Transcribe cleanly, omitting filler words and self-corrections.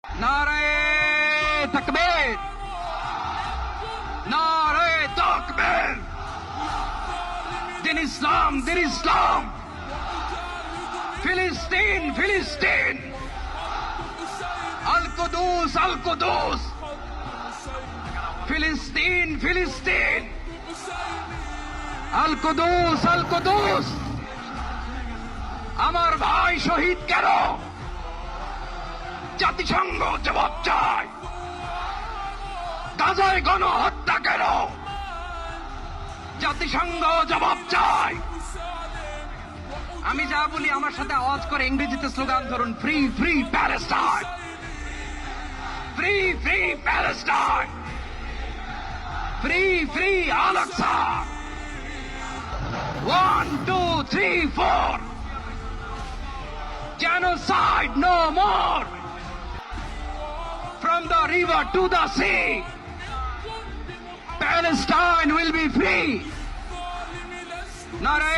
নারায়ে তাকবীর, নারায়ে তাকবীর। দিন ইসলাম, দিন ইসলাম। ফিলিস্তিন, ফিলিস্তিন। আল কুদুস, আল কুদুস। ফিলিস্তিন, ফিলিস্তিন। আল কুদুস, আল কুদুস। আমার ভাই শহীদ কেন? জাতিসংঘ জবাব চায়। গাজায় গণহত্যা কেন? জাতিসংঘ জবাব চায়। আমি যা বলি আমার সাথে আওয়াজ করে ইংরেজিতে স্লোগান ধরুন, free free Palestine, free free Palestine, free free Al Aqsa. 1 2 3 4, genocide no more. From the river to the sea, Palestine will be free. Nare